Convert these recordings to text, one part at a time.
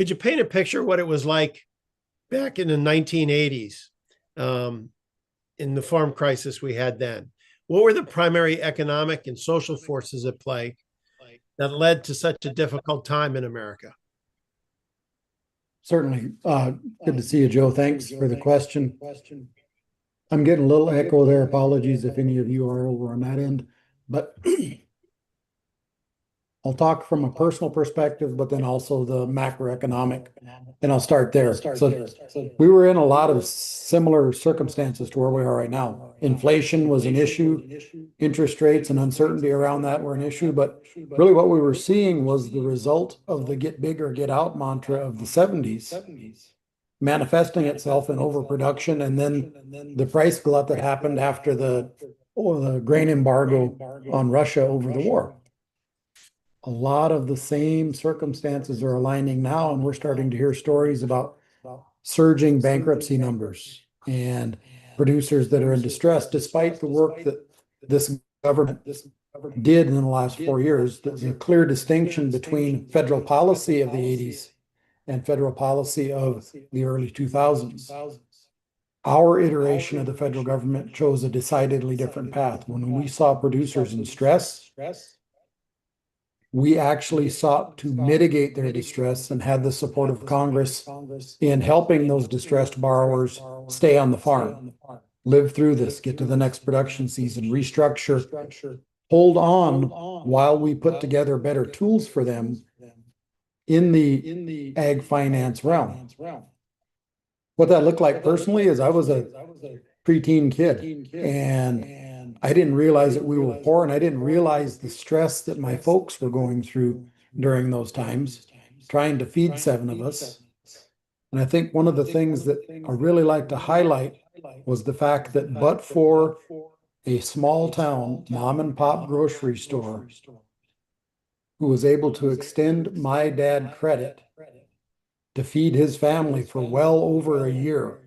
Could you paint a picture of what it was like back in the 1980s, um, in the farm crisis we had then? What were the primary economic and social forces at play that led to such a difficult time in America? Certainly. Good to see you, Joe. Thanks for the question. I'm getting a little echo there. Apologies if any of you are over on that end, but I'll talk from a personal perspective, but then also the macroeconomic, and I'll start there. So we were in a lot of similar circumstances to where we are right now. Inflation was an issue, interest rates and uncertainty around that were an issue, but really what we were seeing was the result of the get big or get out mantra of the 70s manifesting itself in overproduction, and then the price glut that happened after the grain embargo on Russia over the war. A lot of the same circumstances are aligning now, and we're starting to hear stories about surging bankruptcy numbers and producers that are in distress, despite the work that this government did in the last 4 years. There's a clear distinction between federal policy of the 80s and federal policy of the early 2000s. Our iteration of the federal government chose a decidedly different path. When we saw producers in stress, we actually sought to mitigate their distress and had the support of Congress in helping those distressed borrowers stay on the farm, live through this, get to the next production season, restructure, hold on while we put together better tools for them in the ag finance realm. What that looked like personally is I was a preteen kid, and I didn't realize that we were poor, and I didn't realize the stress that my folks were going through during those times, trying to feed 7 of us. And I think one of the things that I really like to highlight was the fact that but for a small town mom and pop grocery store who was able to extend my dad credit to feed his family for well over a year,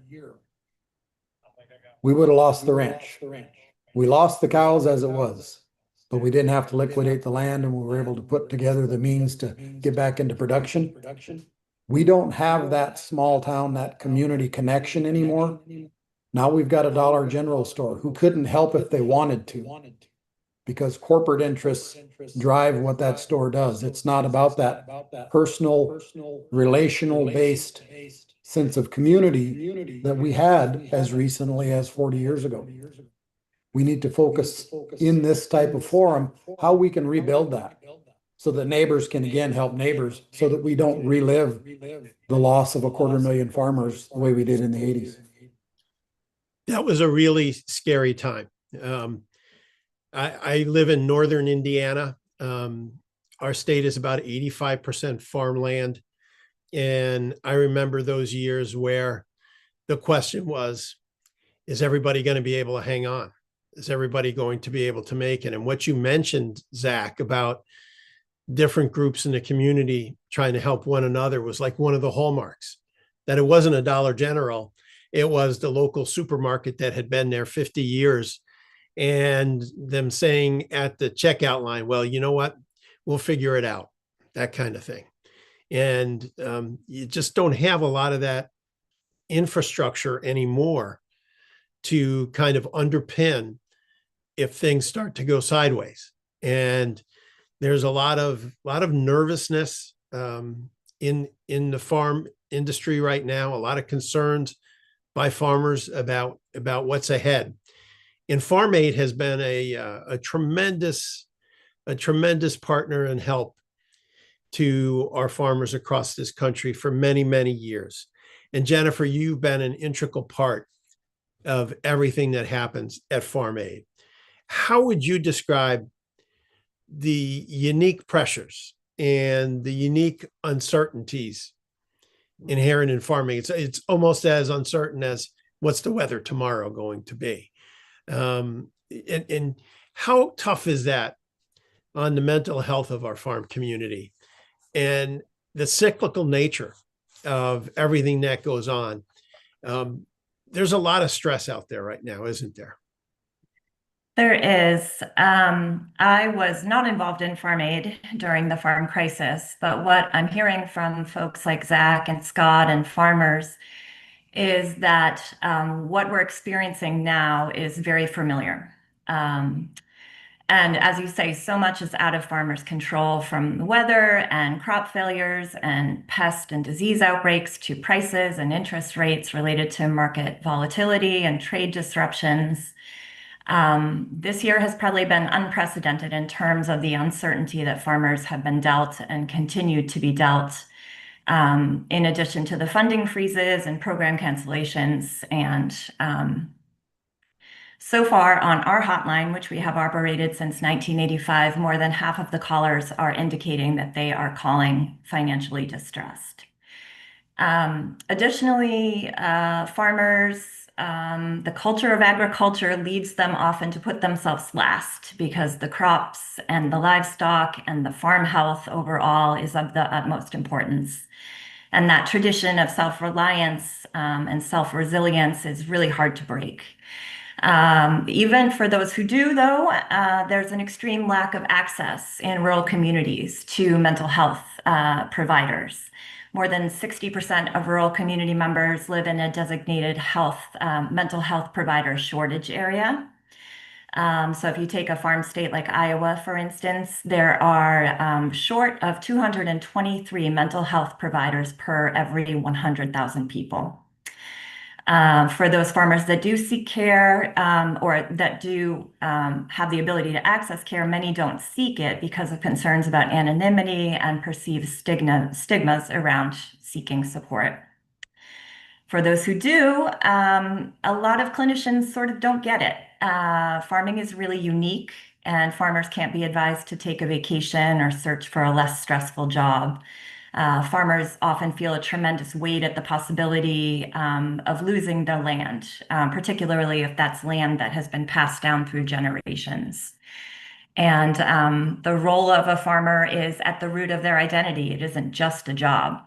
we would have lost the ranch. We lost the cows as it was, but we didn't have to liquidate the land, and we were able to put together the means to get back into production. We don't have that small town, that community connection anymore. Now we've got a Dollar General store who couldn't help if they wanted to, because corporate interests drive what that store does. It's not about that personal, relational based sense of community that we had as recently as 40 years ago. We need to focus in this type of forum how we can rebuild that so that neighbors can again help neighbors, so that we don't relive the loss of 250,000 farmers the way we did in the 80s. That was a really scary time. I live in northern Indiana. Our state is about 85% farmland. And I remember those years where the question was, is everybody going to be able to hang on? Is everybody going to be able to make it? And what you mentioned, Zach, about different groups in the community trying to help one another was like one of the hallmarks, that it wasn't a Dollar General. It was the local supermarket that had been there 50 years, and them saying at the checkout line, well, you know what, we'll figure it out, that kind of thing. And you just don't have a lot of that infrastructure anymore to kind of underpin if things start to go sideways. And there's a lot of nervousness in the farm industry right now, a lot of concerns by farmers about what's ahead. And Farm Aid has been a tremendous partner and help to our farmers across this country for many, many years. And Jennifer, you've been an integral part of everything that happens at Farm Aid. How would you describe the unique pressures and the unique uncertainties inherent in farming? It's almost as uncertain as what's the weather tomorrow going to be. And how tough is that on the mental health of our farm community and the cyclical nature of everything that goes on? There's a lot of stress out there right now, isn't there? There is. I was not involved in farm aid during the farm crisis, but what I'm hearing from folks like Zach and Scott and farmers is that what we're experiencing now is very familiar. Um, and as you say, so much is out of farmers' control, from the weather and crop failures and pest and disease outbreaks to prices and interest rates related to market volatility and trade disruptions. This year has probably been unprecedented in terms of the uncertainty that farmers have been dealt and continue to be dealt, in addition to the funding freezes and program cancellations. And so far on our hotline, which we have operated since 1985, more than half of the callers are indicating that they are calling financially distressed. Additionally, farmers, the culture of agriculture leads them often to put themselves last because the crops and the livestock and the farm health overall is of the utmost importance. And that tradition of self-reliance and self-resilience is really hard to break. Even for those who do, though, there's an extreme lack of access in rural communities to mental health providers. More than 60% of rural community members live in a designated mental health provider shortage area. So if you take a farm state like Iowa, for instance, there are short of 223 mental health providers per every 100,000 people. For those farmers that do seek care or that do have the ability to access care, many don't seek it because of concerns about anonymity and perceived stigmas around seeking support. For those who do, a lot of clinicians sort of don't get it. Farming is really unique, and farmers can't be advised to take a vacation or search for a less stressful job. Farmers often feel a tremendous weight at the possibility of losing their land, particularly if that's land that has been passed down through generations. And the role of a farmer is at the root of their identity. It isn't just a job.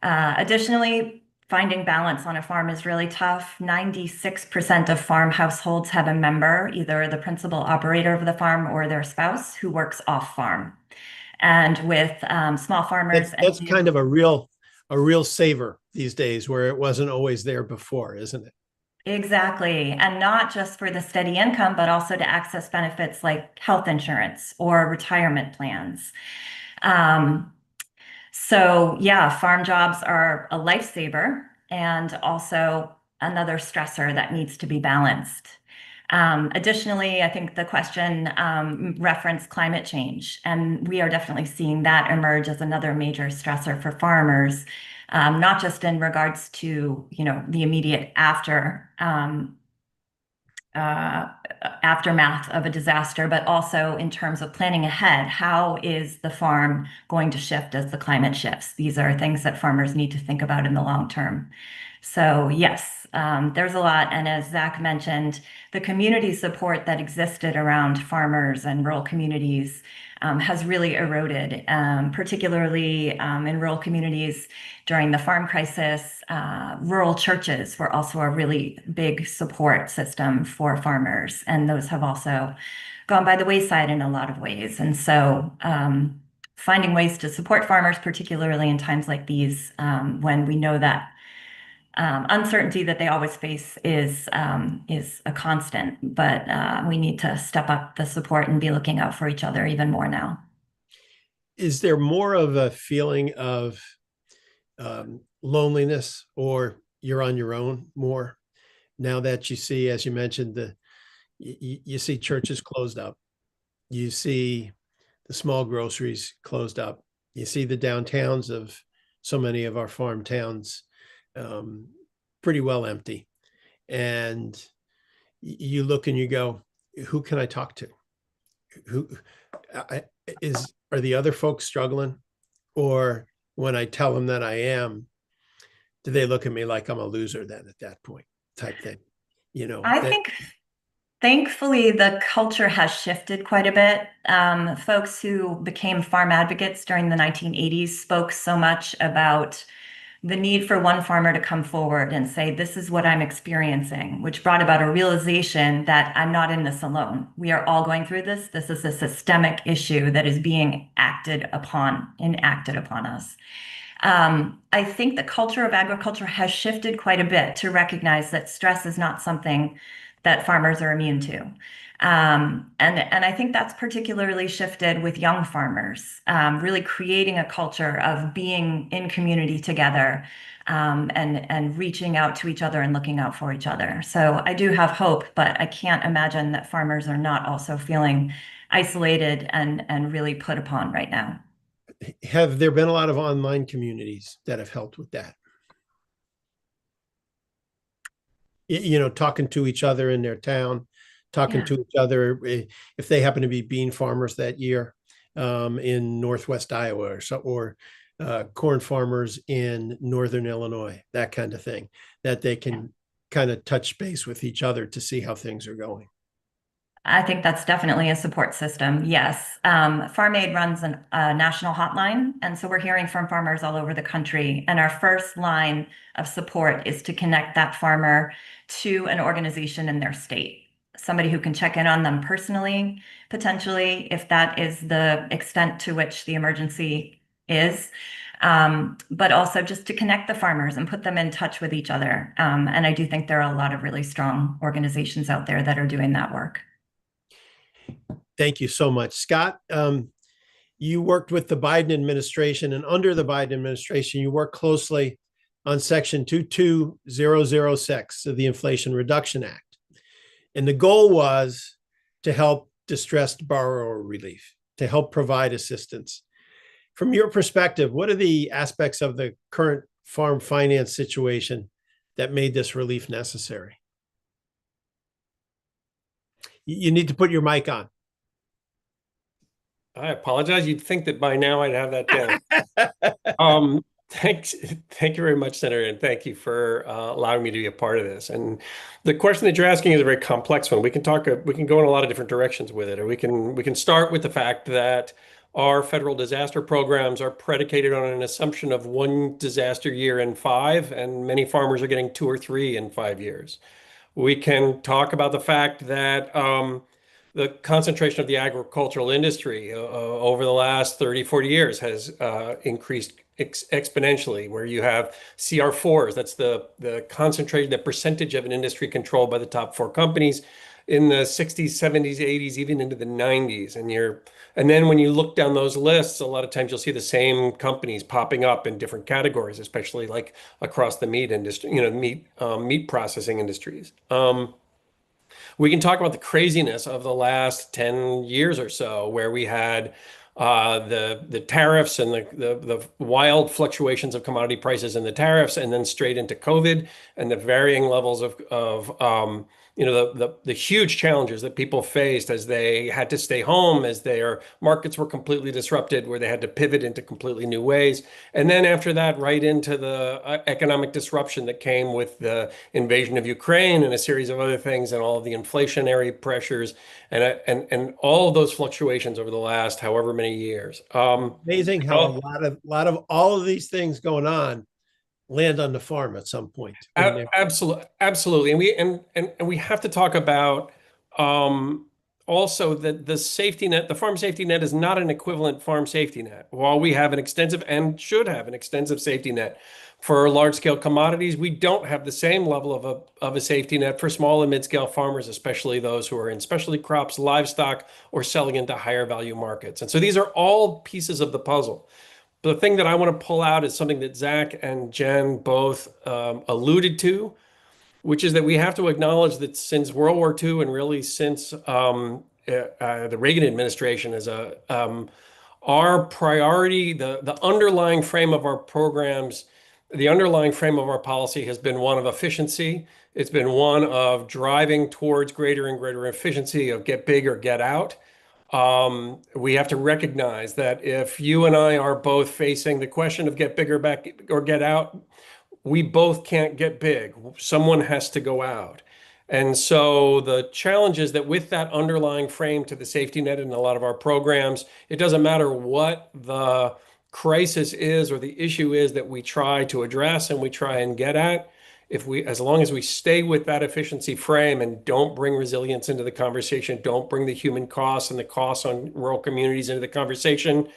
Additionally, finding balance on a farm is really tough. 96% of farm households have a member, either the principal operator of the farm or their spouse, who works off farm. And with small farmers, That's kind of a real saver these days, where it wasn't always there before, isn't it? exactly, and not just for the steady income, but also to access benefits like health insurance or retirement plans. Um, So yeah, farm jobs are a lifesaver and also another stressor that needs to be balanced. Additionally, I think the question referenced climate change, and we are definitely seeing that emerge as another major stressor for farmers, not just in regards to, the immediate uh, aftermath of a disaster, but also in terms of planning ahead. How is the farm going to shift as the climate shifts? These are things that farmers need to think about in the long term. So yes, there's a lot. And as Zach mentioned, the community support that existed around farmers and rural communities has really eroded, particularly in rural communities during the farm crisis. Rural churches were also a really big support system for farmers, and those have also gone by the wayside in a lot of ways. And so, finding ways to support farmers, particularly in times like these, when we know that uncertainty that they always face is a constant, but we need to step up the support and be looking out for each other even more now. Is there more of a feeling of loneliness, or you're on your own more now that you see, as you mentioned, you see churches closed up, you see the small groceries closed up, you see the downtowns of so many of our farm towns pretty well empty, and you look and you go, who can I talk to? Who are the other folks struggling? Or when I tell them that I am, do they look at me like I'm a loser then at that point, type thing? I think thankfully the culture has shifted quite a bit. Folks who became farm advocates during the 1980s spoke so much about the need for one farmer to come forward and say, this is what I'm experiencing, which brought about a realization that I'm not in this alone. We are all going through this. This is a systemic issue that is being enacted upon us. I think the culture of agriculture has shifted quite a bit to recognize that stress is not something that farmers are immune to. And I think that's particularly shifted with young farmers, really creating a culture of being in community together, and reaching out to each other and looking out for each other. So I do have hope, but I can't imagine that farmers are not also feeling isolated and really put upon right now. Have there been a lot of online communities that have helped with that? Talking to each other in their town, talking Yeah. to each other if they happen to be bean farmers that year in Northwest Iowa or corn farmers in Northern Illinois, that kind of thing, that they can kind of touch base with each other to see how things are going. I think that's definitely a support system. Yes. Farm Aid runs a national hotline. And so we're hearing from farmers all over the country. And our first line of support is to connect that farmer to an organization in their state, somebody who can check in on them personally, potentially, if that is the extent to which the emergency is. But also just to connect the farmers and put them in touch with each other. And I do think there are a lot of really strong organizations out there that are doing that work. Thank you so much, Scott. You worked with the Biden administration, and under the Biden administration, you worked closely on Section 22006 of the Inflation Reduction Act. And the goal was to help distressed borrower relief, to help provide assistance. From your perspective, what are the aspects of the current farm finance situation that made this relief necessary? You need to put your mic on. I apologize. You'd think that by now I'd have that down. Thanks. Thank you very much, Senator, and thank you for allowing me to be a part of this. And the question that you're asking is a very complex one. We can go in a lot of different directions with it, or we can start with the fact that our federal disaster programs are predicated on an assumption of one disaster year in 5, and many farmers are getting 2 or 3 in 5 years. We can talk about the fact that the concentration of the agricultural industry over the last 30, 40 years has increased exponentially, where you have CR4s, that's the concentration, the percentage of an industry controlled by the top 4 companies in the 60s, 70s, 80s, even into the 90s. And then when you look down those lists, a lot of times you'll see the same companies popping up in different categories, especially like across the meat industry, meat processing industries. We can talk about the craziness of the last 10 years or so, where we had the tariffs and the wild fluctuations of commodity prices and the tariffs, and then straight into COVID and the varying levels of the huge challenges that people faced as they had to stay home, as their markets were completely disrupted, where they had to pivot into completely new ways. And then after that, right into the economic disruption that came with the invasion of Ukraine and a series of other things, and all of the inflationary pressures and all of those fluctuations over the last however many years. Amazing how a lot of all of these things going on land on the farm at some point. Absolutely. And we have to talk about also that the safety net, the farm safety net, is not an equivalent farm safety net. While we have an extensive and should have an extensive safety net for large scale commodities, we don't have the same level of a safety net for small and mid scale farmers, especially those who are in specialty crops, livestock, or selling into higher value markets. And so these are all pieces of the puzzle. But the thing that I want to pull out is something that Zach and Jen both alluded to, which is that we have to acknowledge that since World War II, and really since the Reagan administration, our priority, the underlying frame of our programs, the underlying frame of our policy has been one of efficiency. It's been one of driving towards greater and greater efficiency, of get big or get out. We have to recognize that if you and I are both facing the question of get bigger back or get out, we both can't get big. Someone has to go out. And so the challenge is that with that underlying frame to the safety net in a lot of our programs, it doesn't matter what the crisis is or the issue is that we try to address and we try and get at, as long as we stay with that efficiency frame and don't bring resilience into the conversation, don't bring the human costs and the costs on rural communities into the conversation,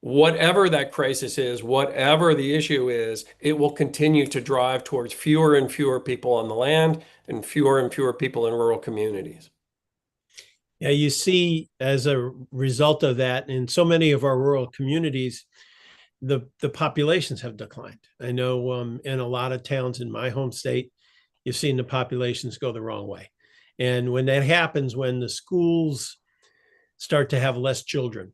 whatever that crisis is, whatever the issue is, it will continue to drive towards fewer and fewer people on the land and fewer people in rural communities. Yeah, you see, as a result of that, in so many of our rural communities, the populations have declined. I know in a lot of towns in my home state, you've seen the populations go the wrong way. And when that happens, when the schools start to have less children,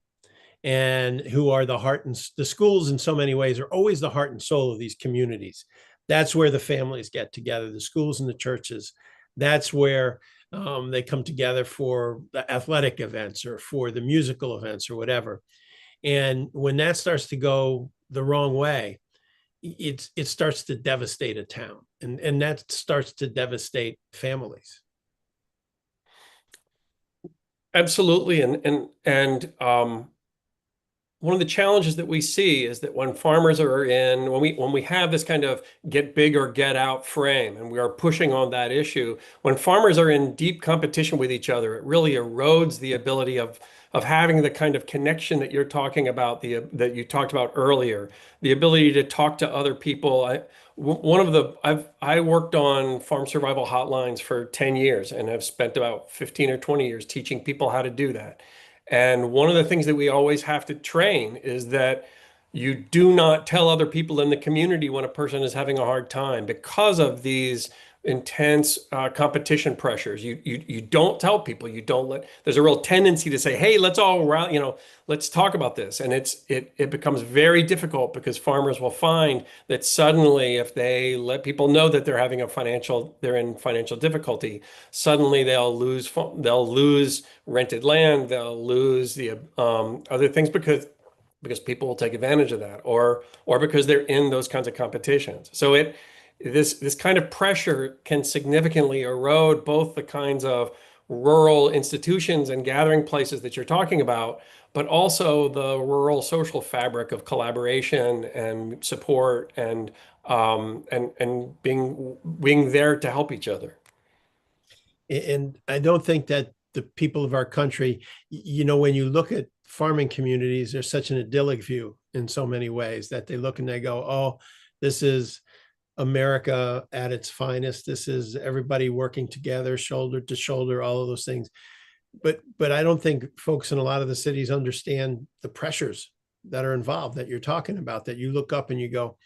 and who are the schools in so many ways are always the heart and soul of these communities. That's where the families get together, the schools and the churches. That's where they come together for the athletic events or for the musical events or whatever. And when that starts to go the wrong way, it starts to devastate a town, and that starts to devastate families. Absolutely. And one of the challenges that we see is that when farmers are when we have this kind of get big or get out frame, and we are pushing on that issue, when farmers are in deep competition with each other, it really erodes the ability of having the kind of connection that you're talking about, that you talked about earlier, the ability to talk to other people. I worked on farm survival hotlines for 10 years and have spent about 15 or 20 years teaching people how to do that. And one of the things that we always have to train is that you do not tell other people in the community when a person is having a hard time because of these intense competition pressures. You don't tell people. You don't let. There's a real tendency to say, "Hey, let's all let's talk about this," and it becomes very difficult because farmers will find that suddenly, if they let people know that they're in financial difficulty, suddenly they'll lose rented land, they'll lose the other things because people will take advantage of that, or because they're in those kinds of competitions. So this kind of pressure can significantly erode both the kinds of rural institutions and gathering places that you're talking about, but also the rural social fabric of collaboration and support and being there to help each other. And I don't think that the people of our country, when you look at farming communities, there's such an idyllic view in so many ways that they look and they go, oh, this is America at its finest. This is everybody working together, shoulder to shoulder, all of those things. But I don't think folks in a lot of the cities understand the pressures that are involved that you're talking about, that you look up and you go,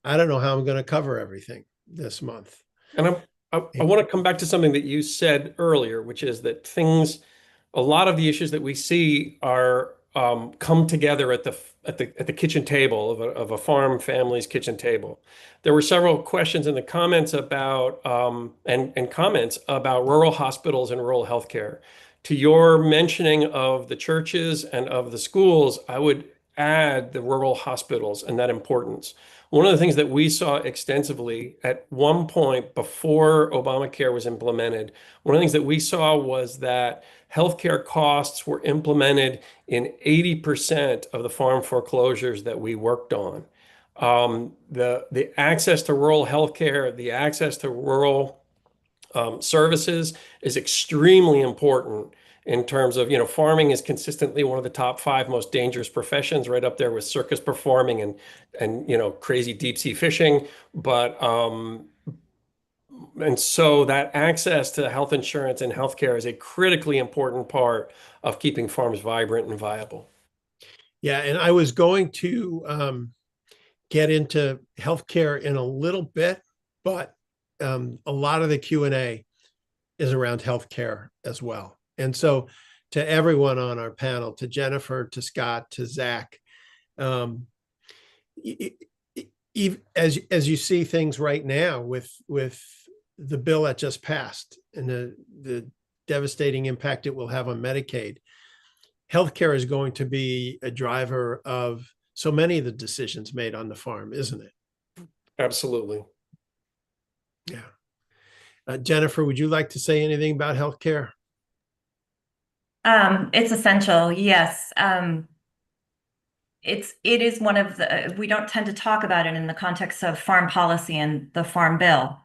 I don't know how I'm going to cover everything this month. And I want to come back to something that you said earlier, which is that a lot of the issues that we see are come together at the kitchen table of a farm family's kitchen table. There were several questions in the comments about and comments about rural hospitals and rural healthcare. To your mentioning of the churches and of the schools, I would add the rural hospitals and that importance. One of the things that we saw extensively at one point before Obamacare was implemented, one of the things that we saw was that healthcare costs were implemented in 80% of the farm foreclosures that we worked on. The access to rural healthcare, the access to rural services is extremely important in terms of, farming is consistently one of the top 5 most dangerous professions, right up there with circus performing and crazy deep sea fishing. And so that access to health insurance and healthcare is a critically important part of keeping farms vibrant and viable. Yeah, and I was going to get into healthcare in a little bit, but a lot of the Q&A is around healthcare as well. And so to everyone on our panel, to Jennifer, to Scott, to Zach, as you see things right now with the bill that just passed and the devastating impact it will have on Medicaid, healthcare is going to be a driver of so many of the decisions made on the farm, isn't it? Absolutely. Yeah. Jennifer, would you like to say anything about healthcare? It's essential, yes. it is one of the, we don't tend to talk about it in the context of farm policy and the Farm Bill.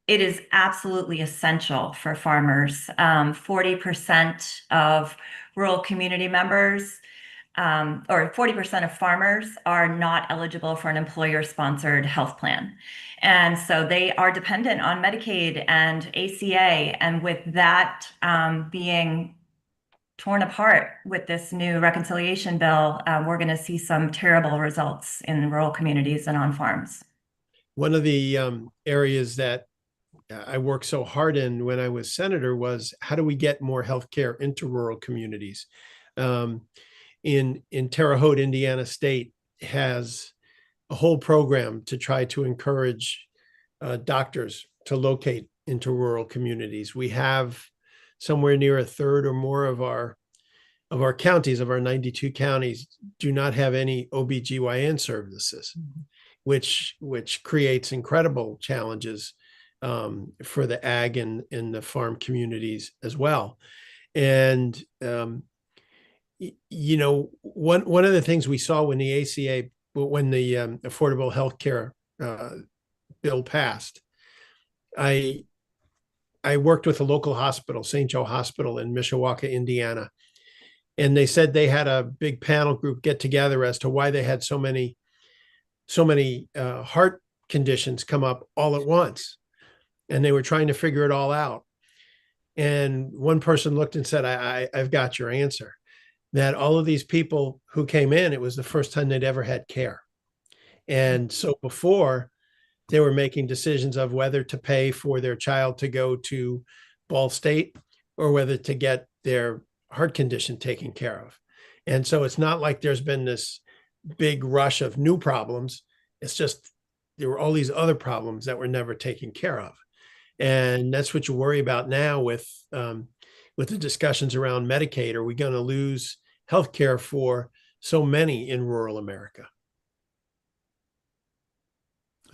It is absolutely essential for farmers. 40% of rural community members, or 40% of farmers are not eligible for an employer-sponsored health plan. And so they are dependent on Medicaid and ACA. And with that being torn apart with this new reconciliation bill, we're going to see some terrible results in rural communities and on farms. One of the areas that I worked so hard in when I was senator was how do we get more healthcare into rural communities? In Terre Haute, Indiana State has a whole program to try to encourage doctors to locate into rural communities. We have somewhere near a third or more of our counties, of our 92 counties, do not have any OBGYN services, which creates incredible challenges for the ag and the farm communities as well. And you know, one of the things we saw when the ACA, when the Affordable Health Care bill passed, I worked with a local hospital, St. Joe Hospital in Mishawaka, Indiana, and they said they had a big panel group get together as to why they had so many heart conditions come up all at once, and they were trying to figure it all out. And one person looked and said, I've got your answer. That all of these people who came in, it was the first time they'd ever had care. And so before, they were making decisions of whether to pay for their child to go to Ball State or whether to get their heart condition taken care of. And so it's not like there's been this big rush of new problems. It's just there were all these other problems that were never taken care of. And that's what you worry about now with the discussions around Medicaid. Are we going to lose healthcare for so many in rural America?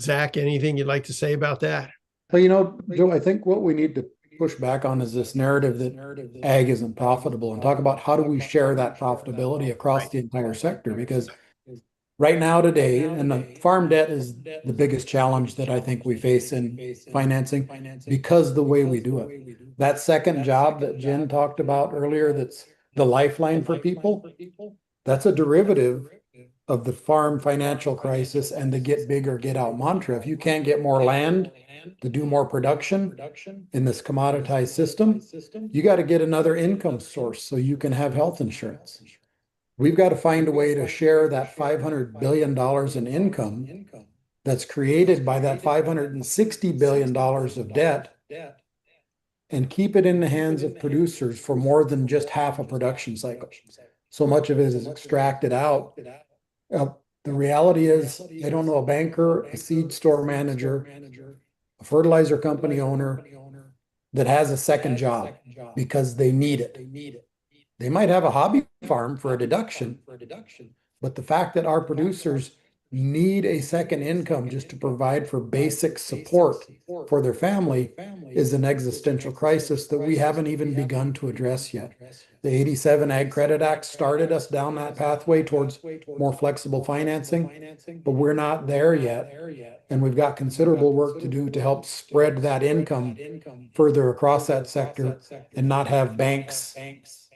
Zach, anything you'd like to say about that? Well, you know, Joe, I think what we need to push back on is this narrative that ag isn't profitable, and talk about how do we share that profitability across the entire sector. Because right now today, and the farm debt is the biggest challenge that I think we face in financing because the way we do it. That second job that Jen talked about earlier, that's the lifeline for people, that's a derivative of the farm financial crisis and the get big or get out mantra. If you can't get more land to do more production in this commoditized system, you got to get another income source so you can have health insurance. We've got to find a way to share that $500 billion in income that's created by that $560 billion of debt and keep it in the hands of producers for more than just half a production cycle. So much of it is extracted out. The reality is, I don't know a banker, a seed store manager, a fertilizer company owner that has a second job because they need it. They might have a hobby farm for a deduction, but the fact that our producers need a second income just to provide for basic support for their family is an existential crisis that we haven't even begun to address yet. The 87 Ag Credit Act started us down that pathway towards more flexible financing, but we're not there yet. And we've got considerable work to do to help spread that income further across that sector and not have banks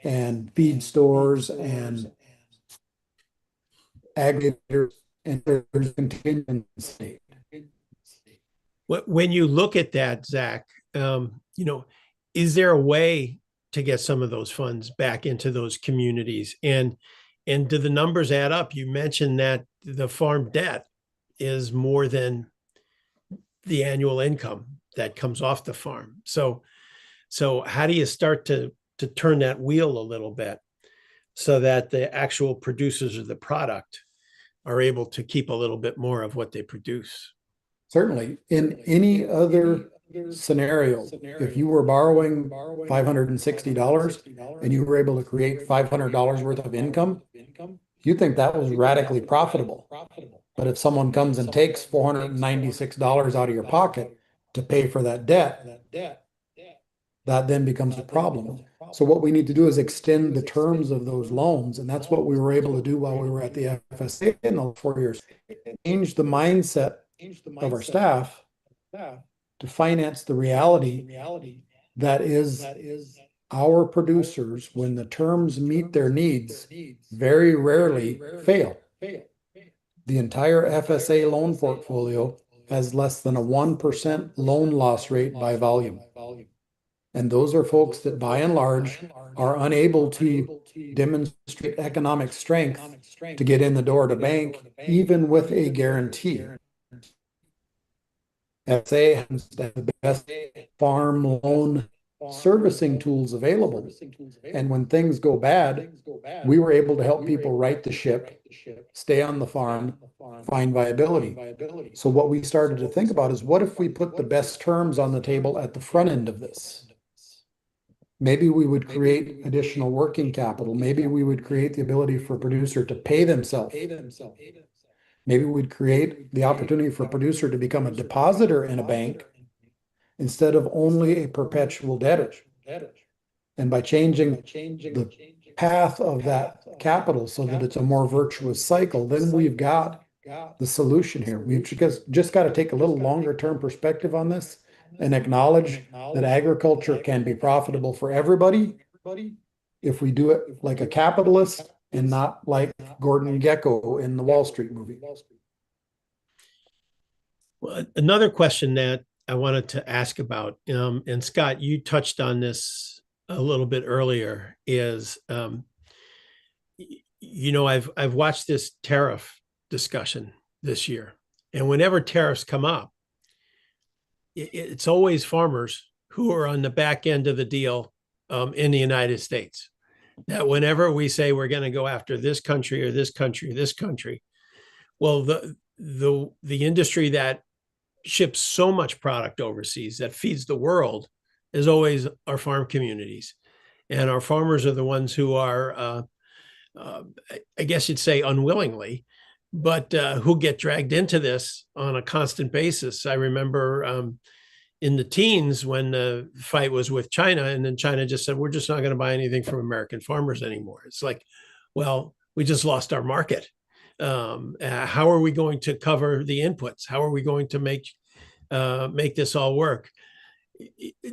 and feed stores and aggregators and there's contingency. When you look at that, Zach, you know, is there a way to get some of those funds back into those communities? And do the numbers add up? You mentioned that the farm debt is more than the annual income that comes off the farm. So how do you start to turn that wheel a little bit so that the actual producers of the product are able to keep a little bit more of what they produce? Certainly. In any other scenario, if you were borrowing $560 and you were able to create $500 worth of income, you think that was radically profitable. But if someone comes and takes $496 out of your pocket to pay for that debt, that then becomes a problem. So what we need to do is extend the terms of those loans, and that's what we were able to do while we were at the FSA in those 4 years. Change the mindset of our staff to finance the reality that is our producers, when the terms meet their needs, very rarely fail. The entire FSA loan portfolio has less than a 1% loan loss rate by volume. And those are folks that by and large are unable to demonstrate economic strength to get in the door to bank, even with a guarantee. FSA has the best farm loan servicing tools available. And when things go bad, we were able to help people right the ship, stay on the farm, find viability. So what we started to think about is, what if we put the best terms on the table at the front end of this? Maybe we would create additional working capital. Maybe we would create the ability for a producer to pay themselves. Maybe we'd create the opportunity for a producer to become a depositor in a bank instead of only a perpetual debtor. And by changing the path of that capital so that it's a more virtuous cycle, then we've got the solution here. We've just got to take a little longer term perspective on this and acknowledge that agriculture can be profitable for everybody if we do it like a capitalist and not like Gordon Gekko in the Wall Street movie. Well, another question that I wanted to ask about, and Scott, you touched on this a little bit earlier, is, I've watched this tariff discussion this year, and whenever tariffs come up, it's always farmers who are on the back end of the deal in the United States. That whenever we say we're going to go after this country or this country or this country, well, the industry that ships so much product overseas that feeds the world is always our farm communities. And our farmers are the ones who are, I guess you'd say unwillingly, but who get dragged into this on a constant basis. I remember in the teens when the fight was with China, and then China just said, we're just not going to buy anything from American farmers anymore. It's like, well, we just lost our market. How are we going to cover the inputs? How are we going to make this all work?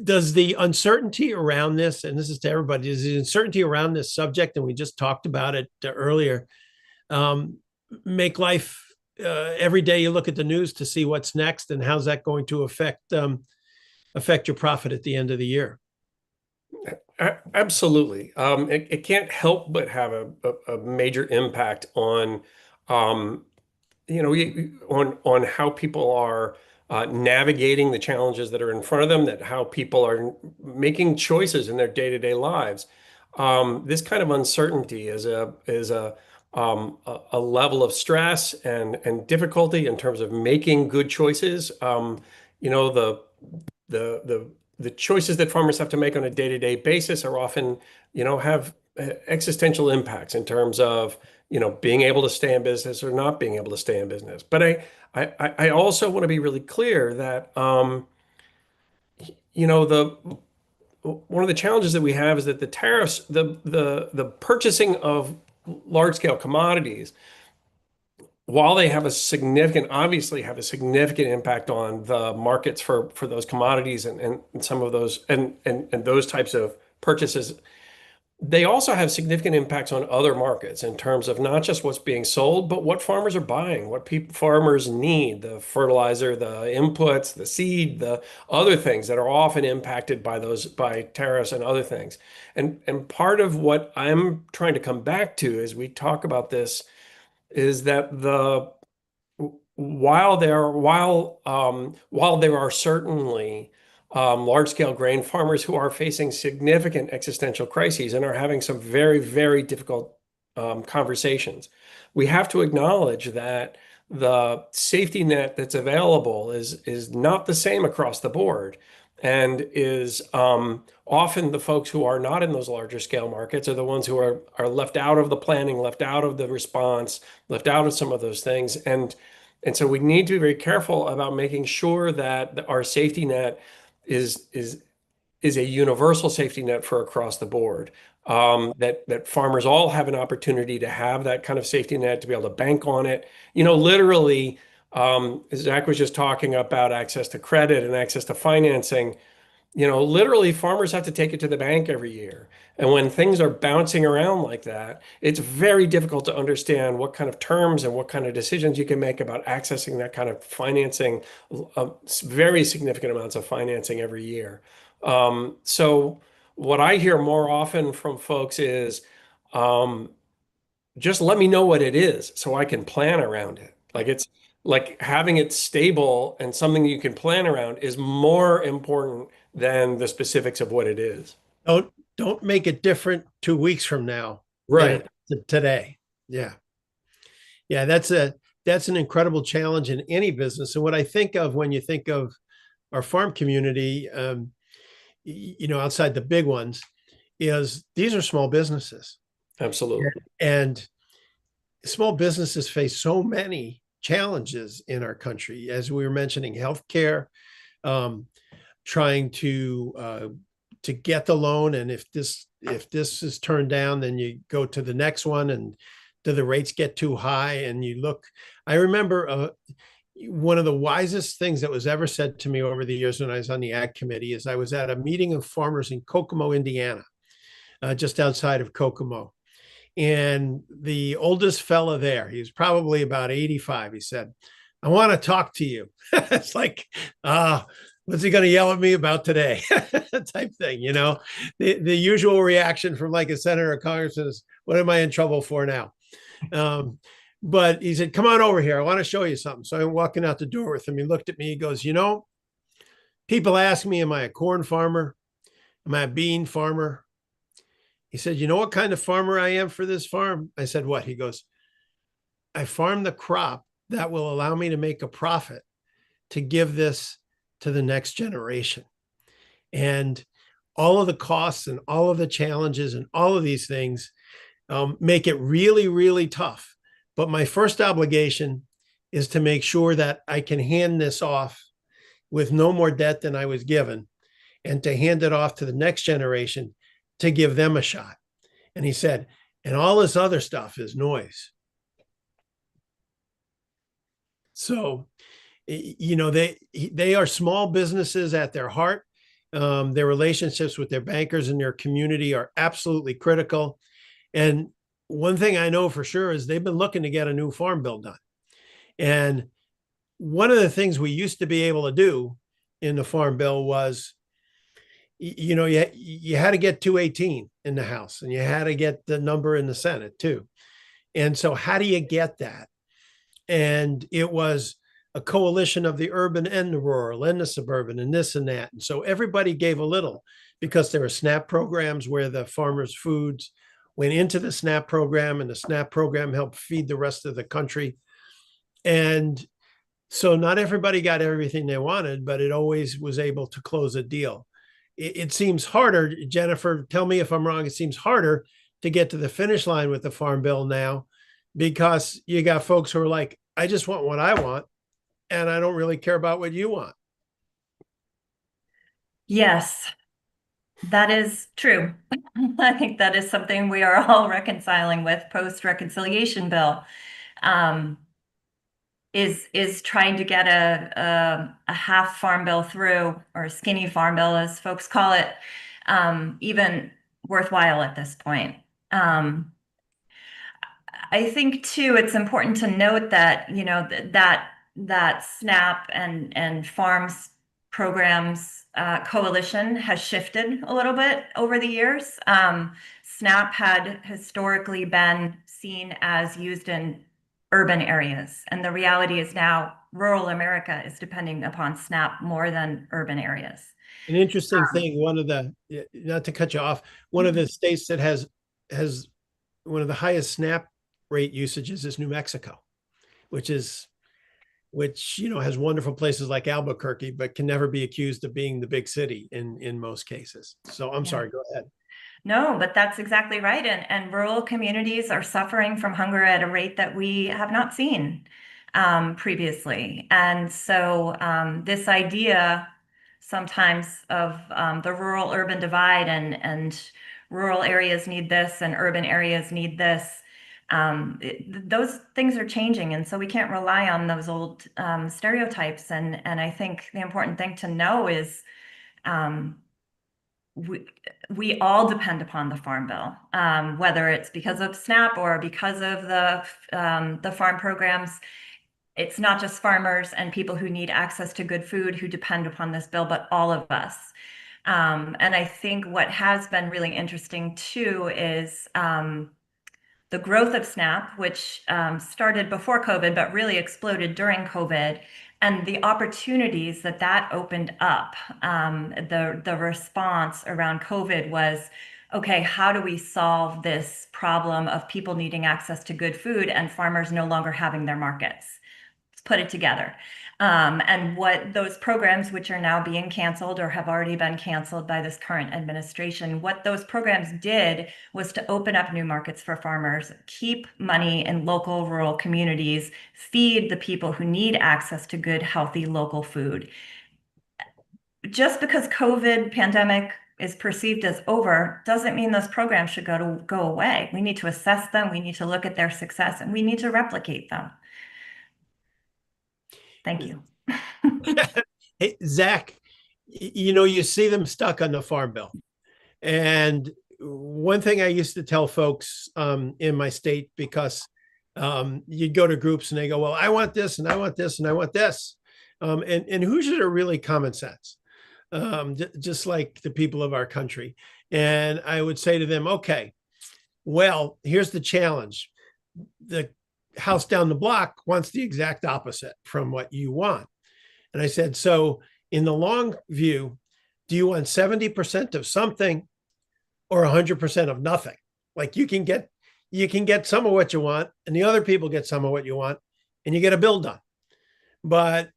Does the uncertainty around this, and this is to everybody, does the uncertainty around this subject, and we just talked about it earlier, make life every day you look at the news to see what's next, and how's that going to affect your profit at the end of the year? Absolutely. It can't help but have a major impact on, on how people are navigating the challenges that are in front of them, that how people are making choices in their day-to-day lives. This kind of uncertainty is a level of stress and difficulty in terms of making good choices. The choices that farmers have to make on a day-to-day basis are often, have existential impacts in terms of, being able to stay in business or not being able to stay in business. But I also want to be really clear that, one of the challenges that we have is that the tariffs, the purchasing of large-scale commodities, while they obviously have a significant impact on the markets for those commodities and some of those and those types of purchases, they also have significant impacts on other markets in terms of not just what's being sold, but what farmers are buying, what farmers need, the fertilizer, the inputs, the seed, the other things that are often impacted by tariffs and other things. And part of what I'm trying to come back to as we talk about this is that while there are certainly large-scale grain farmers who are facing significant existential crises and are having some very, very difficult conversations, we have to acknowledge that the safety net that's available is not the same across the board, and is often the folks who are not in those larger scale markets are the ones who are left out of the planning, left out of the response, left out of some of those things. And so we need to be very careful about making sure that our safety net is is a universal safety net for across the board. That farmers all have an opportunity to have that kind of safety net, to be able to bank on it. Literally, Zach was just talking about access to credit and access to financing. Literally farmers have to take it to the bank every year. And when things are bouncing around like that, it's very difficult to understand what kind of terms and what kind of decisions you can make about accessing that kind of financing, very significant amounts of financing every year. So what I hear more often from folks is, just let me know what it is so I can plan around it. Like it's like having it stable and something you can plan around is more important than the specifics of what it is. Don't make it different 2 weeks from now than Right. it is today. Yeah. Yeah, that's an incredible challenge in any business. And what I think of when you think of our farm community, outside the big ones, is these are small businesses. Absolutely. And small businesses face so many challenges in our country, as we were mentioning, healthcare, trying to get the loan, and if this is turned down, then you go to the next one, and do the rates get too high? And you look. I remember one of the wisest things that was ever said to me over the years when I was on the ag committee is I was at a meeting of farmers in Kokomo, Indiana, just outside of Kokomo. And the oldest fella there, he was probably about 85. He said, "I want to talk to you." It's like, what's he going to yell at me about today? Type thing, the usual reaction from like a senator or congressman is, what am I in trouble for now? But he said, "Come on over here. I want to show you something." So I'm walking out the door with him. He looked at me. He goes, people ask me, am I a corn farmer? Am I a bean farmer? He said, "You know what kind of farmer I am for this farm?" I said, "What?" He goes, "I farm the crop that will allow me to make a profit to give this to the next generation." And all of the costs and all of the challenges and all of these things make it really, really tough. But my first obligation is to make sure that I can hand this off with no more debt than I was given, and to hand it off to the next generation to give them a shot. And he said, and all this other stuff is noise. So, they are small businesses at their heart. Their relationships with their bankers and their community are absolutely critical. And one thing I know for sure is they've been looking to get a new farm bill done. And one of the things we used to be able to do in the farm bill was, you had to get 218 in the House, and you had to get the number in the Senate too. And so how do you get that? And it was a coalition of the urban and the rural and the suburban and this and that. And so everybody gave a little, because there were SNAP programs where the farmers' foods went into the SNAP program, and the SNAP program helped feed the rest of the country. And so not everybody got everything they wanted, but it always was able to close a deal. It seems harder, Jennifer, tell me if I'm wrong, it seems harder to get to the finish line with the farm bill now, because you got folks who are like, I just want what I want, and I don't really care about what you want. Yes, that is true. I think that is something we are all reconciling with post-reconciliation bill. Is trying to get a half farm bill through, or a skinny farm bill, as folks call it, even worthwhile at this point. I think too, it's important to note that that SNAP and farms programs coalition has shifted a little bit over the years. SNAP had historically been seen as used in urban areas, and the reality is now rural America is depending upon SNAP more than urban areas. An interesting thing, not to cut you off, one of the states that has one of the highest SNAP rate usages is New Mexico, which has wonderful places like Albuquerque, but can never be accused of being the big city in most cases. So I'm sorry, go ahead. No, but that's exactly right. And rural communities are suffering from hunger at a rate that we have not seen previously. And so this idea sometimes of the rural urban divide, and rural areas need this and urban areas need this. Those things are changing, and so we can't rely on those old stereotypes. And I think the important thing to know is um, we all depend upon the Farm Bill, whether it's because of SNAP or because of the farm programs. It's not just farmers and people who need access to good food who depend upon this bill, but all of us. And I think what has been really interesting too is the growth of SNAP, which started before COVID, but really exploded during COVID, and the opportunities that that opened up. The response around COVID was, okay, how do we solve this problem of people needing access to good food and farmers no longer having their markets? Let's put it together. And what those programs, which are now being canceled or have already been canceled by this current administration, what those programs did was to open up new markets for farmers, keep money in local rural communities, feed the people who need access to good, healthy local food. Just because COVID pandemic is perceived as over doesn't mean those programs should go away. We need to assess them, we need to look at their success, and we need to replicate them. Thank you. Hey, Zach, you see them stuck on the Farm Bill. And one thing I used to tell folks in my state, because you'd go to groups and they go, well, I want this and I want this and I want this. And Hoosiers are really common sense, just like the people of our country. And I would say to them, okay, well, here's the challenge. The house down the block wants the exact opposite from what you want. And I said, so in the long view, do you want 70% of something or 100% of nothing? Like you can get some of what you want and the other people get some of what you want and you get a bill done. But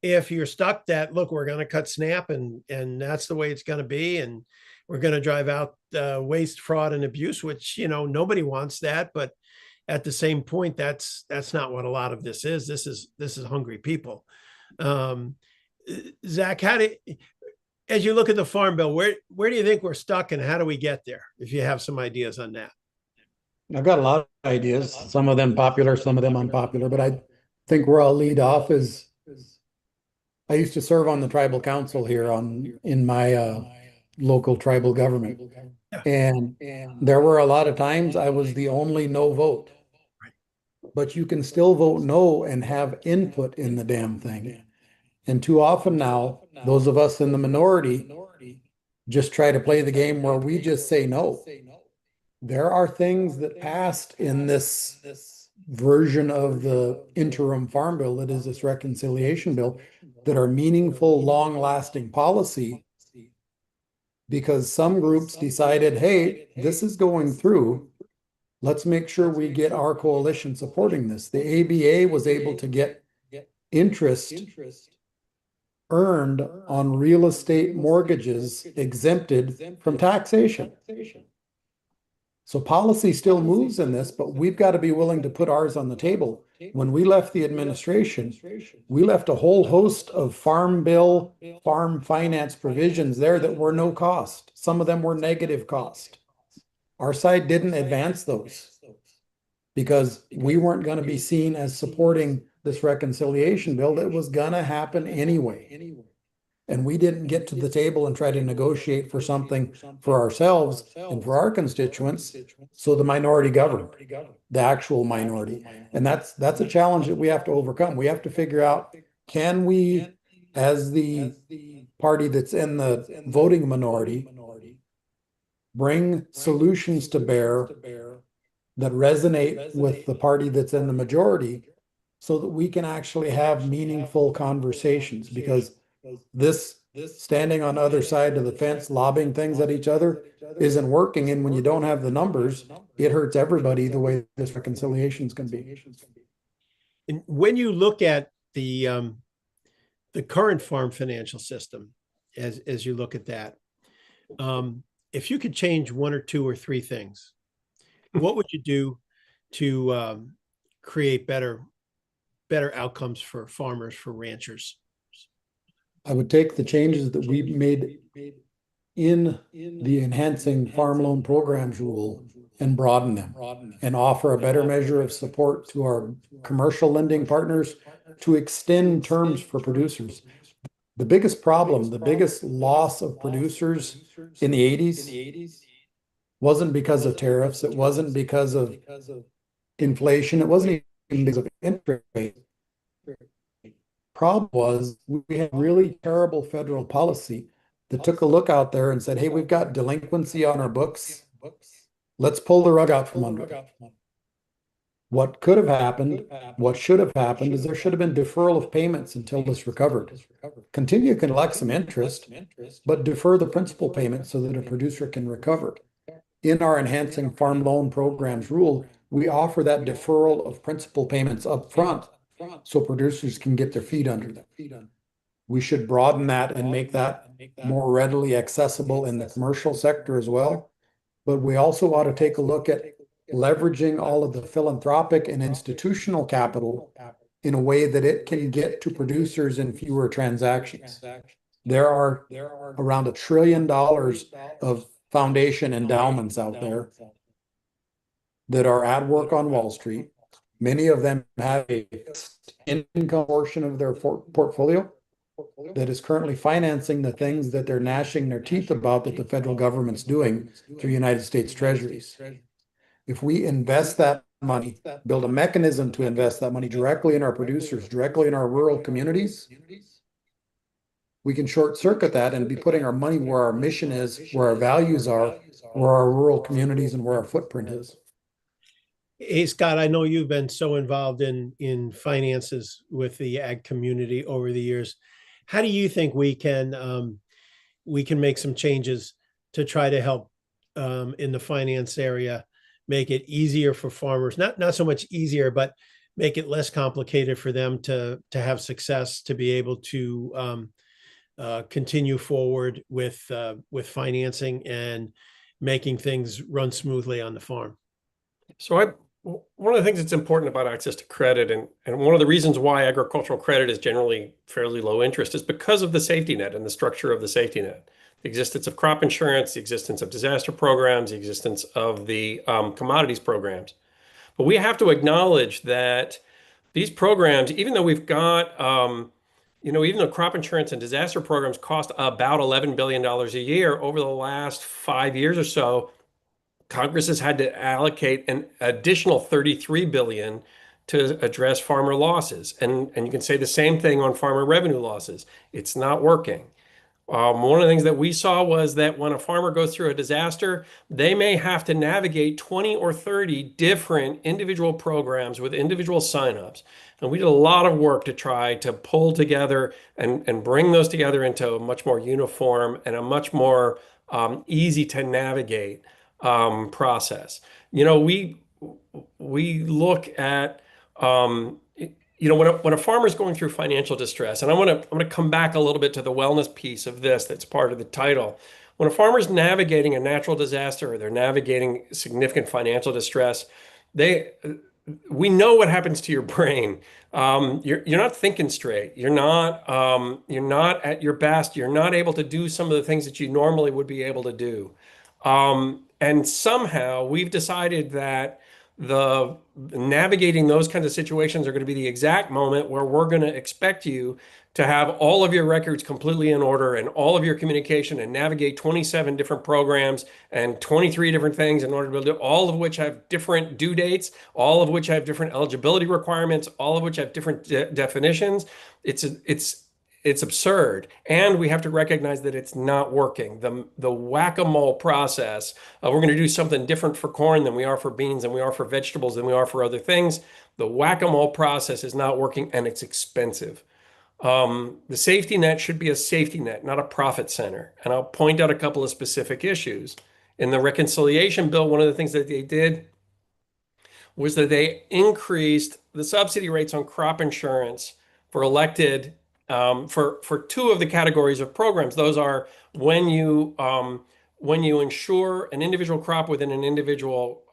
if you're stuck that, look, we're going to cut SNAP and that's the way it's going to be. And we're going to drive out waste, fraud, and abuse, which, nobody wants that. But at the same point, that's not what a lot of this is. This is hungry people. Zach, as you look at the Farm Bill, where do you think we're stuck and how do we get there? If you have some ideas on that. I've got a lot of ideas, some of them popular, some of them unpopular, but I think where I'll lead off is I used to serve on the tribal council here in my local tribal government. And there were a lot of times I was the only no vote. But you can still vote no and have input in the damn thing. And too often now, those of us in the minority just try to play the game where we just say no. There are things that passed in this version of the interim farm bill, that is this reconciliation bill, that are meaningful, long-lasting policy, because some groups decided, hey, this is going through. Let's make sure we get our coalition supporting this. The ABA was able to get interest earned on real estate mortgages exempted from taxation. So policy still moves in this, but we've got to be willing to put ours on the table. When we left the administration, we left a whole host of farm bill, farm finance provisions there that were no cost. Some of them were negative cost. Our side didn't advance those because we weren't going to be seen as supporting this reconciliation bill that was going to happen anyway. And we didn't get to the table and try to negotiate for something for ourselves and for our constituents. So the minority governed, the actual minority. And that's a challenge that we have to overcome. We have to figure out, can we, as the party that's in the voting minority, bring solutions to bear that resonate with the party that's in the majority so that we can actually have meaningful conversations? Because this standing on the other side of the fence, lobbing things at each other isn't working. And when you don't have the numbers, it hurts everybody the way this reconciliations can be. And when you look at the current farm financial system, as you look at that, if you could change one or two or three things, what would you do to create better outcomes for farmers, for ranchers? I would take the changes that we made in the enhancing farm loan programs rule and broaden them and offer a better measure of support to our commercial lending partners to extend terms for producers. The biggest problem, the biggest loss of producers in the 80s wasn't because of tariffs, it wasn't because of inflation, it wasn't even because of interest rates. Problem was we had really terrible federal policy that took a look out there and said, hey, we've got delinquency on our books. Let's pull the rug out from under it. What could have happened, what should have happened is there should have been deferral of payments until this recovered. Continue to collect some interest, but defer the principal payment so that a producer can recover. In our enhancing farm loan programs rule, we offer that deferral of principal payments up front so producers can get their feet under them. We should broaden that and make that more readily accessible in the commercial sector as well. But we also ought to take a look at leveraging all of the philanthropic and institutional capital in a way that it can get to producers in fewer transactions. There are around $1 trillion of foundation endowments out there that are at work on Wall Street. Many of them have a fixed income portion of their portfolio that is currently financing the things that they're gnashing their teeth about that the federal government's doing through United States treasuries. If we invest that money, build a mechanism to invest that money directly in our producers, directly in our rural communities, we can short circuit that and be putting our money where our mission is, where our values are, where our rural communities and where our footprint is. Hey, Scott, I know you've been so involved in finances with the ag community over the years. How do you think we can make some changes to try to help in the finance area, make it easier for farmers, not so much easier, but make it less complicated for them to have success, to be able to continue forward with financing and making things run smoothly on the farm? So one of the things that's important about access to credit, and one of the reasons why agricultural credit is generally fairly low interest, is because of the safety net and the structure of the safety net. The existence of crop insurance, the existence of disaster programs, the existence of the commodities programs. But we have to acknowledge that these programs, even though we've got, even though crop insurance and disaster programs cost about $11 billion a year over the last 5 years or so, Congress has had to allocate an additional $33 billion to address farmer losses. And you can say the same thing on farmer revenue losses. It's not working. One of the things that we saw was that when a farmer goes through a disaster, they may have to navigate 20 or 30 different individual programs with individual signups. And we did a lot of work to try to pull together and bring those together into a much more uniform and a much more easy to navigate process. We look at when a farmer is going through financial distress, and I'm going to come back a little bit to the wellness piece of this that's part of the title. When a farmer is navigating a natural disaster or they're navigating significant financial distress, we know what happens to your brain. You're not thinking straight. You're not at your best. You're not able to do some of the things that you normally would be able to do. And somehow we've decided that the navigating those kinds of situations are going to be the exact moment where we're going to expect you to have all of your records completely in order and all of your communication and navigate 27 different programs and 23 different things in order to be able to, all of which have different due dates, all of which have different eligibility requirements, all of which have different definitions. It's absurd. And we have to recognize that it's not working. The whack-a-mole process of we're going to do something different for corn than we are for beans, than we are for vegetables, than we are for other things. The whack-a-mole process is not working and it's expensive. The safety net should be a safety net, not a profit center. And I'll point out a couple of specific issues. In the reconciliation bill, one of the things that they did was that they increased the subsidy rates on crop insurance for elected for two of the categories of programs. Those are when you when you insure an individual crop within an individual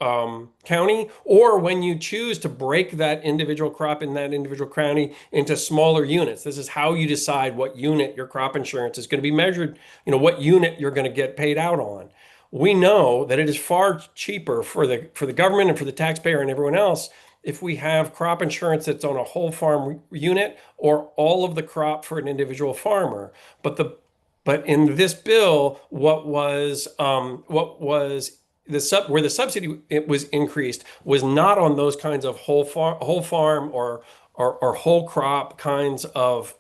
county, or when you choose to break that individual crop in that individual county into smaller units. This is how you decide what unit your crop insurance is going to be measured, what unit you're going to get paid out on. We know that it is far cheaper for the government and for the taxpayer and everyone else if we have crop insurance that's on a whole farm unit or all of the crop for an individual farmer. But in this bill, what was where the subsidy it was increased was not on those kinds of whole farm or whole crop kinds of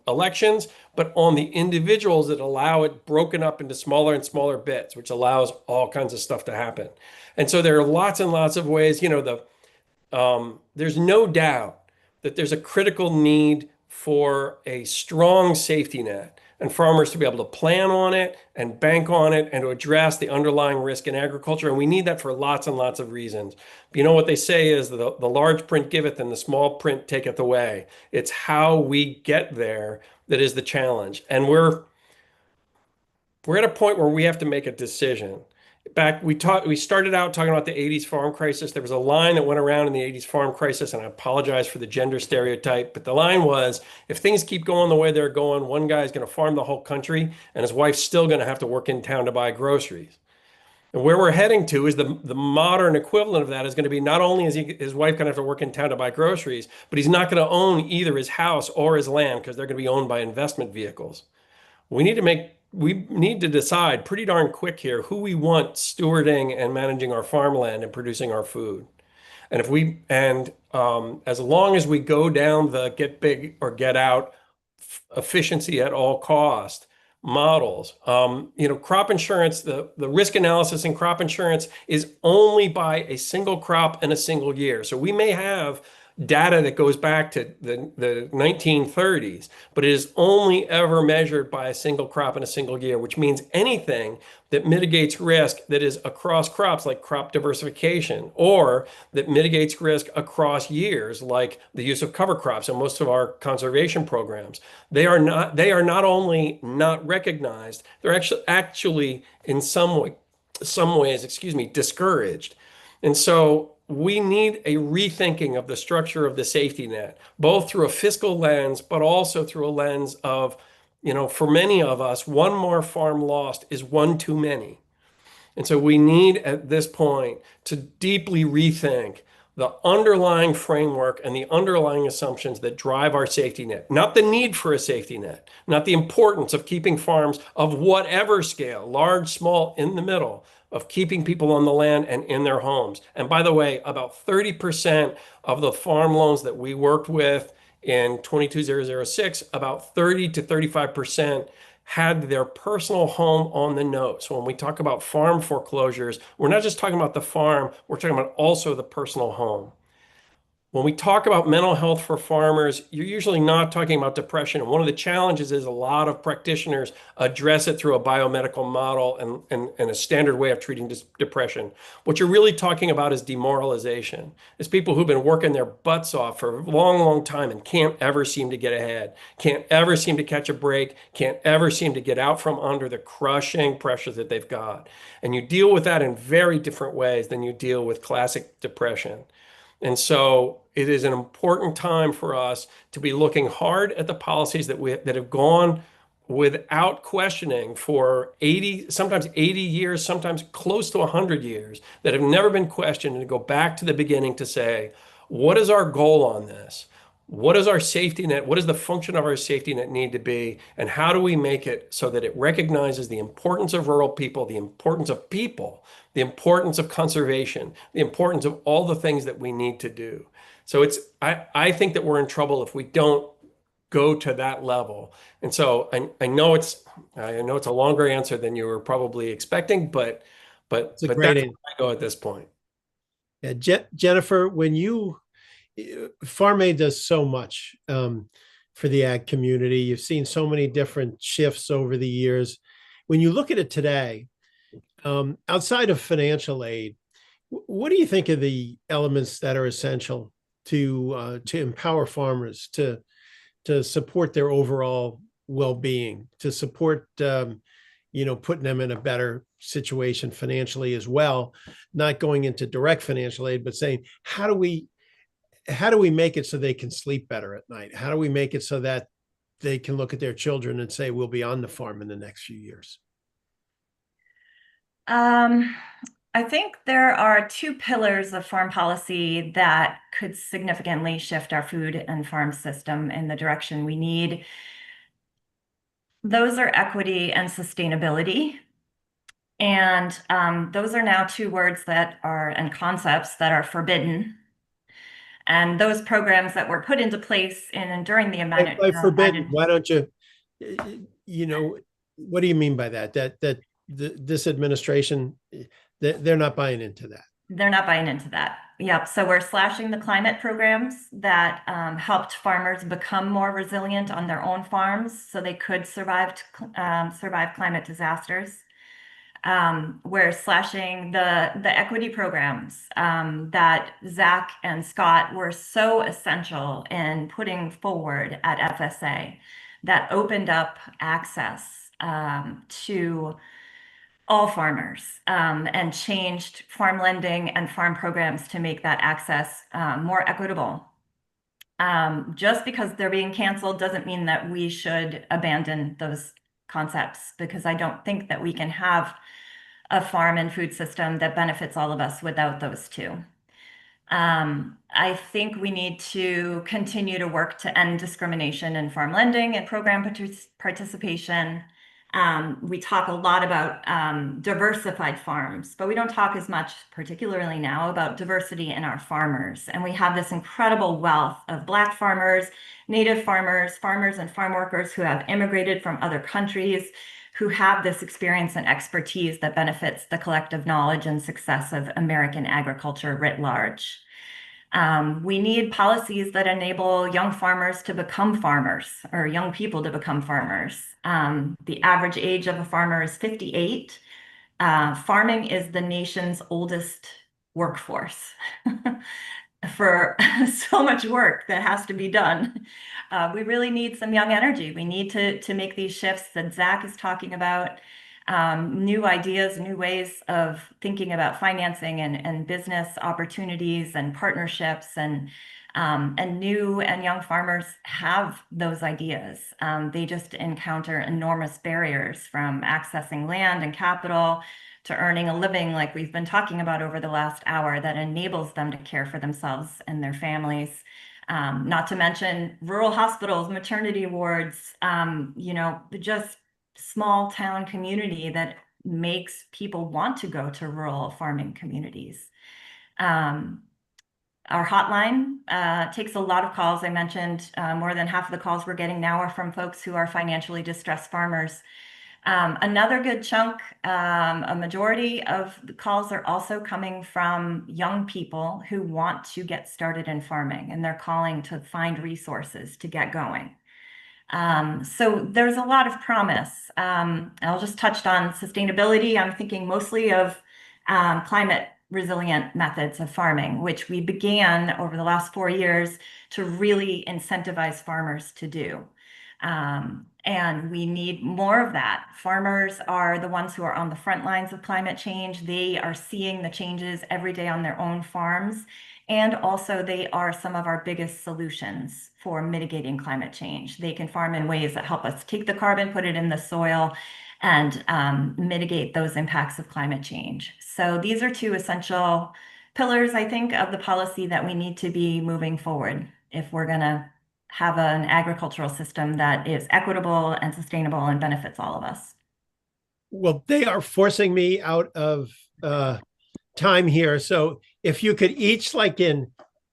elections, but on the individuals that allow it broken up into smaller and smaller bits, which allows all kinds of stuff to happen. And so there are lots and lots of ways. There's no doubt that there's a critical need for a strong safety net and farmers to be able to plan on it and bank on it and to address the underlying risk in agriculture. And we need that for lots and lots of reasons. But what they say is the large print giveth and the small print taketh away. It's how we get there that is the challenge. And we're at a point where we have to make a decision. We started out talking about the 80s farm crisis. There was a line that went around in the 80s farm crisis, and I apologize for the gender stereotype, but the line was, if things keep going the way they're going, one guy's going to farm the whole country, and his wife's still going to have to work in town to buy groceries. And where we're heading to is the modern equivalent of that is going to be not only is his wife going to have to work in town to buy groceries, but he's not going to own either his house or his land because they're going to be owned by investment vehicles. We need to decide pretty darn quick here who we want stewarding and managing our farmland and producing our food. And as long as we go down the get big or get out efficiency at all cost models, crop insurance, the risk analysis in crop insurance is only by a single crop and a single year. So we may have data that goes back to the 1930s, but it is only ever measured by a single crop in a single year, which means anything that mitigates risk that is across crops, like crop diversification, or that mitigates risk across years, like the use of cover crops in most of our conservation programs. They are not only not recognized, they're actually in some ways, discouraged. And so we need a rethinking of the structure of the safety net, both through a fiscal lens, but also through a lens of, for many of us, one more farm lost is one too many. And so we need at this point to deeply rethink the underlying framework and the underlying assumptions that drive our safety net, not the need for a safety net, not the importance of keeping farms of whatever scale, large, small, in the middle, of keeping people on the land and in their homes. And by the way, about 30% of the farm loans that we worked with in 22006, about 30 to 35% had their personal home on the note. So when we talk about farm foreclosures, we're not just talking about the farm, we're talking about also the personal home. When we talk about mental health for farmers, you're usually not talking about depression. And one of the challenges is a lot of practitioners address it through a biomedical model and a standard way of treating depression. What you're really talking about is demoralization. It's people who've been working their butts off for a long, long time and can't ever seem to get ahead, can't ever seem to catch a break, can't ever seem to get out from under the crushing pressure that they've got. And you deal with that in very different ways than you deal with classic depression. And so it is an important time for us to be looking hard at the policies that have gone without questioning for sometimes 80 years, sometimes close to 100 years, that have never been questioned, and to go back to the beginning to say, what is our goal on this? What is our safety net? What does the function of our safety net need to be? And how do we make it so that it recognizes the importance of rural people, the importance of people, the importance of conservation, the importance of all the things that we need to do? So I think that we're in trouble if we don't go to that level. And so I know it's a longer answer than you were probably expecting, but It's a that's great where answer. I go at this point. Yeah, Jennifer, Farm Aid does so much for the ag community. You've seen so many different shifts over the years. When you look at it today, outside of financial aid, what do you think are the elements that are essential to empower farmers to support their overall well-being, to support putting them in a better situation financially as well, not going into direct financial aid, but saying, how do we make it so they can sleep better at night? How do we make it so that they can look at their children and say, we'll be on the farm in the next few years? I think there are two pillars of farm policy that could significantly shift our food and farm system in the direction we need. Those are equity and sustainability. And those are now two words and concepts that are forbidden. And those programs that were put into place during the amendment. By forbidden, why don't you, what do you mean by that? That this administration, they're not buying into that. They're not buying into that. Yep. So we're slashing the climate programs that helped farmers become more resilient on their own farms so they could survive climate disasters. We're slashing the equity programs that Zach and Scott were so essential in putting forward at FSA that opened up access to all farmers and changed farm lending and farm programs to make that access more equitable. Just because they're being canceled doesn't mean that we should abandon those concepts, because I don't think that we can have a farm and food system that benefits all of us without those two. I think we need to continue to work to end discrimination in farm lending and program participation. We talk a lot about diversified farms, but we don't talk as much, particularly now, about diversity in our farmers. And we have this incredible wealth of Black farmers, Native farmers, farmers and farm workers who have immigrated from other countries, who have this experience and expertise that benefits the collective knowledge and success of American agriculture writ large. We need policies that enable young farmers to become farmers, or young people to become farmers. The average age of a farmer is 58. Farming is the nation's oldest workforce. For so much work that has to be done. We really need some young energy. We need to make these shifts that Zach is talking about, new ideas, new ways of thinking about financing and business opportunities and partnerships, and new and young farmers have those ideas. They just encounter enormous barriers, from accessing land and capital to earning a living, like we've been talking about over the last hour, that enables them to care for themselves and their families. Not to mention rural hospitals, maternity wards, just small town community that makes people want to go to rural farming communities. Our hotline takes a lot of calls. I mentioned more than half of the calls we're getting now are from folks who are financially distressed farmers. Another good chunk, a majority of the calls are also coming from young people who want to get started in farming, and they're calling to find resources to get going. So there's a lot of promise. I'll just touch on sustainability. I'm thinking mostly of climate resilient methods of farming, which we began over the last 4 years to really incentivize farmers to do. And we need more of that. Farmers are the ones who are on the front lines of climate change. They are seeing the changes every day on their own farms. And also they are some of our biggest solutions for mitigating climate change. They can farm in ways that help us take the carbon, put it in the soil, and mitigate those impacts of climate change. So these are two essential pillars, I think, of the policy that we need to be moving forward if we're going to have an agricultural system that is equitable and sustainable and benefits all of us. Well, they are forcing me out of time here. So if you could each, like in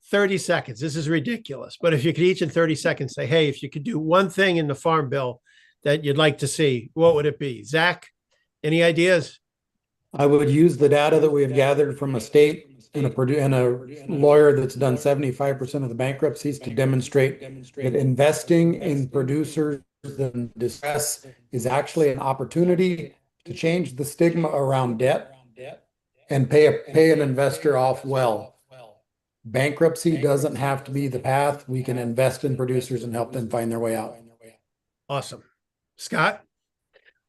30 seconds, this is ridiculous, but if you could each in 30 seconds say, hey, if you could do one thing in the Farm Bill that you'd like to see, what would it be? Zach, any ideas? I would use the data that we have gathered from a state and a lawyer that's done 75% of the bankruptcies to demonstrate that investing in producers in distress is actually an opportunity to change the stigma around debt and pay an investor off well. Bankruptcy doesn't have to be the path. We can invest in producers and help them find their way out. Awesome. Scott?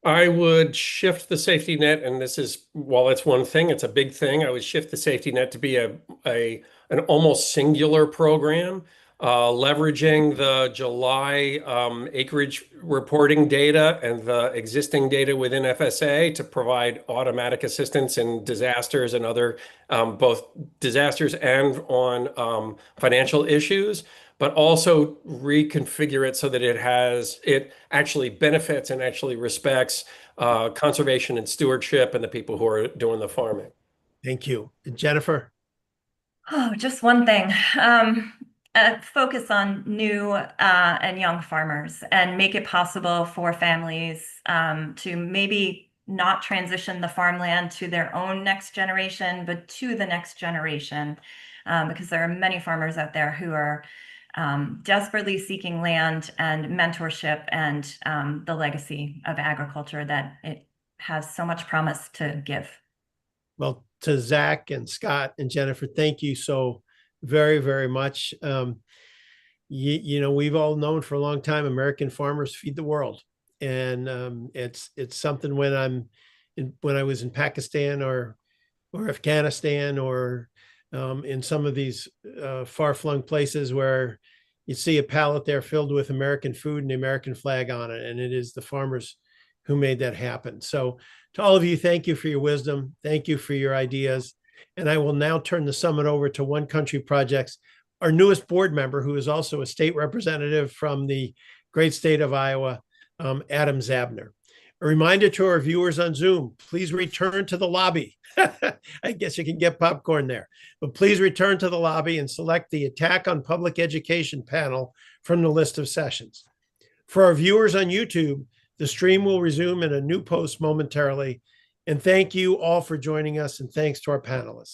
I would shift the safety net, and this is, while it's one thing, it's a big thing. I would shift the safety net to be an almost singular program, leveraging the July acreage reporting data and the existing data within FSA to provide automatic assistance in disasters and other both disasters and on financial issues, but also reconfigure it so that it actually benefits and actually respects conservation and stewardship and the people who are doing the farming. Thank you. Jennifer? Oh, just one thing. Focus on new and young farmers and make it possible for families to maybe not transition the farmland to their own next generation, but to the next generation, because there are many farmers out there who are desperately seeking land and mentorship and the legacy of agriculture that it has so much promise to give. Well, to Zach and Scott and Jennifer, thank you so very, very much. You know, we've all known for a long time, American farmers feed the world. And it's something when when I was in Pakistan or Afghanistan or in some of these far-flung places where you see a pallet there filled with American food and the American flag on it. And it is the farmers who made that happen. So to all of you, thank you for your wisdom. Thank you for your ideas. And I will now turn the summit over to One Country Projects, our newest board member, who is also a state representative from the great state of Iowa, Adam Zabner. A reminder to our viewers on Zoom, please return to the lobby. I guess you can get popcorn there, but please return to the lobby and select the Attack on Public Education panel from the list of sessions. For our viewers on YouTube, the stream will resume in a new post momentarily. And thank you all for joining us, and thanks to our panelists.